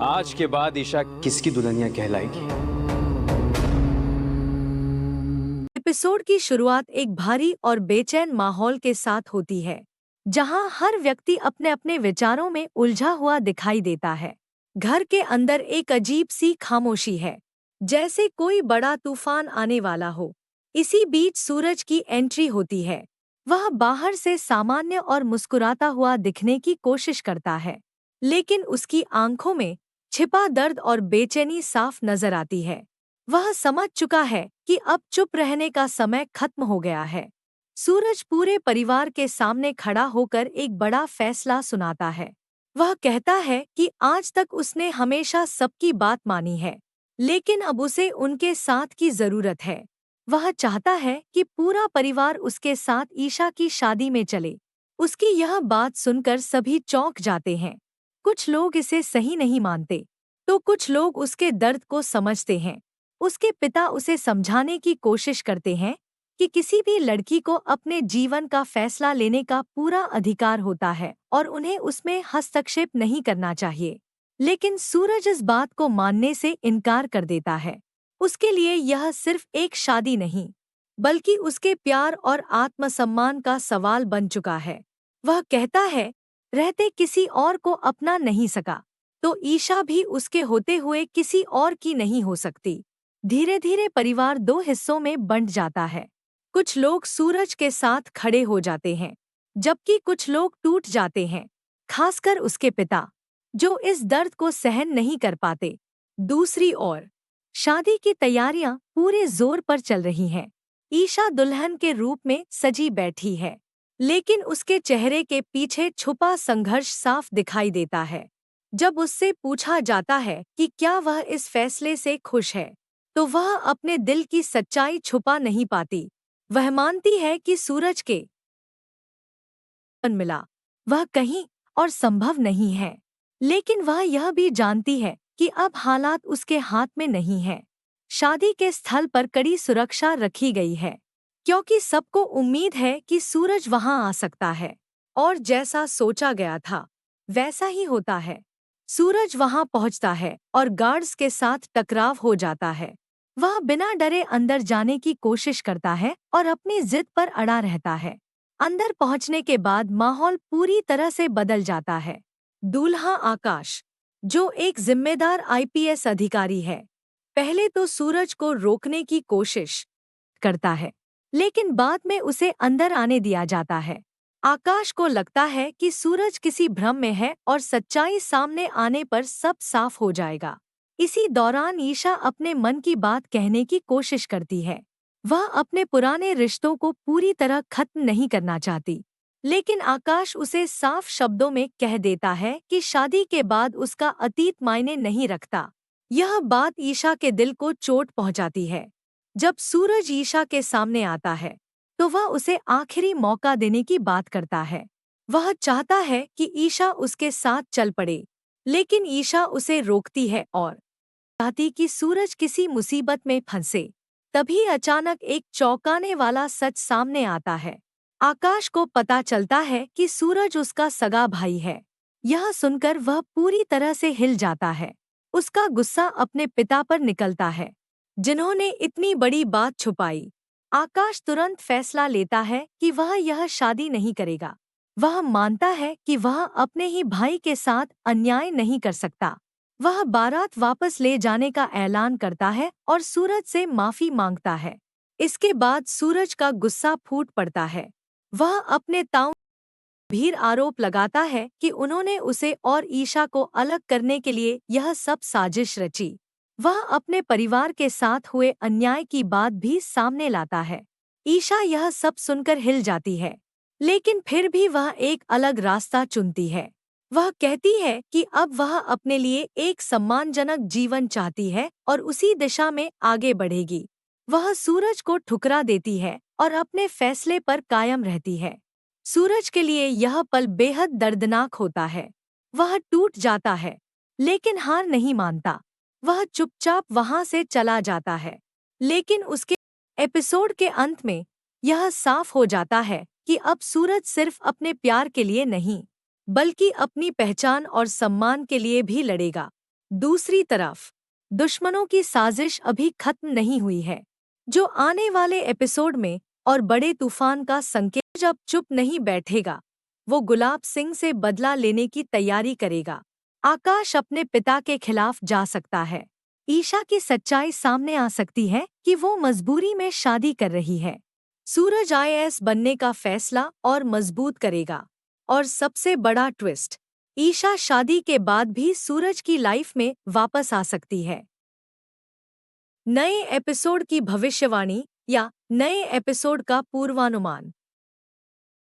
आज के बाद ईशा किसकी दुल्हनिया कहलाएगी? एपिसोड की शुरुआत एक भारी और बेचैन माहौल के साथ होती है, जहां हर व्यक्ति अपने अपने विचारों में उलझा हुआ दिखाई देता है। घर के अंदर एक अजीब सी खामोशी है, जैसे कोई बड़ा तूफान आने वाला हो। इसी बीच सूरज की एंट्री होती है। वह बाहर से सामान्य और मुस्कुराता हुआ दिखने की कोशिश करता है, लेकिन उसकी आंखों में छिपा दर्द और बेचैनी साफ नजर आती है। वह समझ चुका है कि अब चुप रहने का समय खत्म हो गया है। सूरज पूरे परिवार के सामने खड़ा होकर एक बड़ा फैसला सुनाता है। वह कहता है कि आज तक उसने हमेशा सबकी बात मानी है, लेकिन अब उसे उनके साथ की जरूरत है। वह चाहता है कि पूरा परिवार उसके साथ ईशा की शादी में चले। उसकी यह बात सुनकर सभी चौंक जाते हैं। कुछ लोग इसे सही नहीं मानते, तो कुछ लोग उसके दर्द को समझते हैं। उसके पिता उसे समझाने की कोशिश करते हैं कि किसी भी लड़की को अपने जीवन का फैसला लेने का पूरा अधिकार होता है और उन्हें उसमें हस्तक्षेप नहीं करना चाहिए। लेकिन सूरज इस बात को मानने से इनकार कर देता है। उसके लिए यह सिर्फ एक शादी नहीं, बल्कि उसके प्यार और आत्मसम्मान का सवाल बन चुका है। वह कहता है, रहते किसी और को अपना नहीं सका, तो ईशा भी उसके होते हुए किसी और की नहीं हो सकती। धीरे धीरे परिवार दो हिस्सों में बंट जाता है। कुछ लोग सूरज के साथ खड़े हो जाते हैं, जबकि कुछ लोग टूट जाते हैं, खासकर उसके पिता, जो इस दर्द को सहन नहीं कर पाते। दूसरी ओर, शादी की तैयारियां पूरे जोर पर चल रही हैं। ईशा दुल्हन के रूप में सजी बैठी है, लेकिन उसके चेहरे के पीछे छुपा संघर्ष साफ दिखाई देता है। जब उससे पूछा जाता है कि क्या वह इस फैसले से खुश है, तो वह अपने दिल की सच्चाई छुपा नहीं पाती। वह मानती है कि सूरज के मिला वह कहीं और संभव नहीं है, लेकिन वह यह भी जानती है कि अब हालात उसके हाथ में नहीं है। शादी के स्थल पर कड़ी सुरक्षा रखी गई है, क्योंकि सबको उम्मीद है कि सूरज वहां आ सकता है। और जैसा सोचा गया था, वैसा ही होता है। सूरज वहां पहुंचता है और गार्ड्स के साथ टकराव हो जाता है। वह बिना डरे अंदर जाने की कोशिश करता है और अपनी जिद पर अड़ा रहता है। अंदर पहुंचने के बाद माहौल पूरी तरह से बदल जाता है। दूल्हा आकाश, जो एक जिम्मेदार आईपीएस अधिकारी है, पहले तो सूरज को रोकने की कोशिश करता है, लेकिन बाद में उसे अंदर आने दिया जाता है। आकाश को लगता है कि सूरज किसी भ्रम में है और सच्चाई सामने आने पर सब साफ हो जाएगा। इसी दौरान ईशा अपने मन की बात कहने की कोशिश करती है। वह अपने पुराने रिश्तों को पूरी तरह खत्म नहीं करना चाहती, लेकिन आकाश उसे साफ शब्दों में कह देता है कि शादी के बाद उसका अतीत मायने नहीं रखता। यह बात ईशा के दिल को चोट पहुंचाती है। जब सूरज ईशा के सामने आता है, तो वह उसे आखिरी मौका देने की बात करता है। वह चाहता है कि ईशा उसके साथ चल पड़े, लेकिन ईशा उसे रोकती है और चाहती कि सूरज किसी मुसीबत में फंसे। तभी अचानक एक चौंकाने वाला सच सामने आता है। आकाश को पता चलता है कि सूरज उसका सगा भाई है। यह सुनकर वह पूरी तरह से हिल जाता है। उसका गुस्सा अपने पिता पर निकलता है, जिन्होंने इतनी बड़ी बात छुपाई। आकाश तुरंत फैसला लेता है कि वह यह शादी नहीं करेगा। वह मानता है कि वह अपने ही भाई के साथ अन्याय नहीं कर सकता। वह बारात वापस ले जाने का ऐलान करता है और सूरज से माफी मांगता है। इसके बाद सूरज का गुस्सा फूट पड़ता है। वह अपने ताऊ गंभीर आरोप लगाता है कि उन्होंने उसे और ईशा को अलग करने के लिए यह सब साजिश रची। वह अपने परिवार के साथ हुए अन्याय की बात भी सामने लाता है। ईशा यह सब सुनकर हिल जाती है, लेकिन फिर भी वह एक अलग रास्ता चुनती है। वह कहती है कि अब वह अपने लिए एक सम्मानजनक जीवन चाहती है और उसी दिशा में आगे बढ़ेगी। वह सूरज को ठुकरा देती है और अपने फैसले पर कायम रहती है। सूरज के लिए यह पल बेहद दर्दनाक होता है। वह टूट जाता है, लेकिन हार नहीं मानता। वह चुपचाप वहां से चला जाता है। लेकिन उसके एपिसोड के अंत में यह साफ हो जाता है कि अब सूरज सिर्फ अपने प्यार के लिए नहीं, बल्कि अपनी पहचान और सम्मान के लिए भी लड़ेगा। दूसरी तरफ दुश्मनों की साजिश अभी खत्म नहीं हुई है, जो आने वाले एपिसोड में और बड़े तूफान का संकेत जब चुप नहीं बैठेगा, वो गुलाब सिंह से बदला लेने की तैयारी करेगा। आकाश अपने पिता के खिलाफ जा सकता है। ईशा की सच्चाई सामने आ सकती है कि वो मजबूरी में शादी कर रही है। सूरज आईएएस बनने का फैसला और मजबूत करेगा। और सबसे बड़ा ट्विस्ट, ईशा शादी के बाद भी सूरज की लाइफ में वापस आ सकती है। नए एपिसोड की भविष्यवाणी या नए एपिसोड का पूर्वानुमान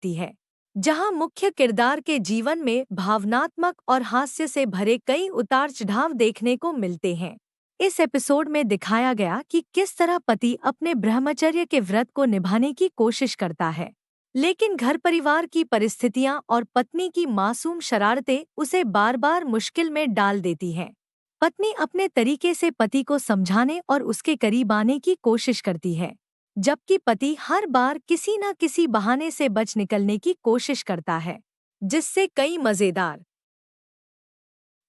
है, जहां मुख्य किरदार के जीवन में भावनात्मक और हास्य से भरे कई उतार चढ़ाव देखने को मिलते हैं। इस एपिसोड में दिखाया गया कि किस तरह पति अपने ब्रह्मचर्य के व्रत को निभाने की कोशिश करता है, लेकिन घर परिवार की परिस्थितियां और पत्नी की मासूम शरारतें उसे बार बार मुश्किल में डाल देती हैं। पत्नी अपने तरीके से पति को समझाने और उसके करीब आने की कोशिश करती है, जबकि पति हर बार किसी न किसी बहाने से बच निकलने की कोशिश करता है, जिससे कई मजेदार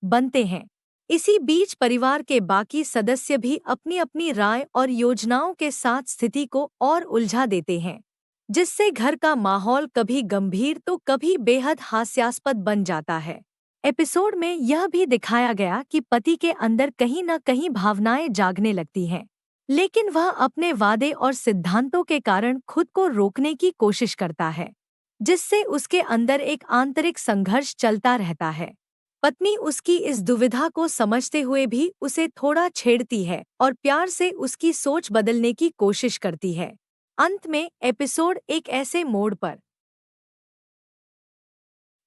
बनते हैं। इसी बीच परिवार के बाकी सदस्य भी अपनी अपनी राय और योजनाओं के साथ स्थिति को और उलझा देते हैं, जिससे घर का माहौल कभी गंभीर तो कभी बेहद हास्यास्पद बन जाता है। एपिसोड में यह भी दिखाया गया कि पति के अंदर कहीं न कहीं भावनाएं जागने लगती हैं, लेकिन वह अपने वादे और सिद्धांतों के कारण खुद को रोकने की कोशिश करता है, जिससे उसके अंदर एक आंतरिक संघर्ष चलता रहता है। पत्नी उसकी इस दुविधा को समझते हुए भी उसे थोड़ा छेड़ती है और प्यार से उसकी सोच बदलने की कोशिश करती है। अंत में एपिसोड एक ऐसे मोड़ पर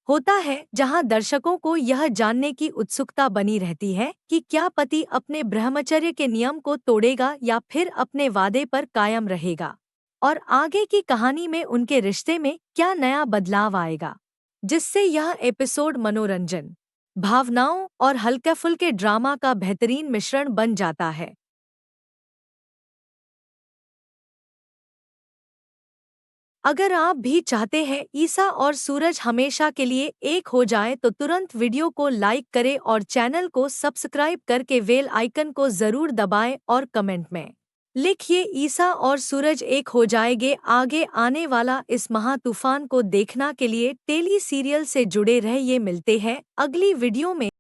होता है जहां दर्शकों को यह जानने की उत्सुकता बनी रहती है कि क्या पति अपने ब्रह्मचर्य के नियम को तोड़ेगा या फिर अपने वादे पर कायम रहेगा, और आगे की कहानी में उनके रिश्ते में क्या नया बदलाव आएगा, जिससे यह एपिसोड मनोरंजन, भावनाओं और हल्के फुल्के ड्रामा का बेहतरीन मिश्रण बन जाता है। अगर आप भी चाहते हैं ईसा और सूरज हमेशा के लिए एक हो जाएं, तो तुरंत वीडियो को लाइक करें और चैनल को सब्सक्राइब करके बेल आइकन को जरूर दबाएं और कमेंट में लिखिए ईसा और सूरज एक हो जाएंगे। आगे आने वाला इस महा तूफान को देखना के लिए टेली सीरियल से जुड़े रहिए। मिलते हैं अगली वीडियो में।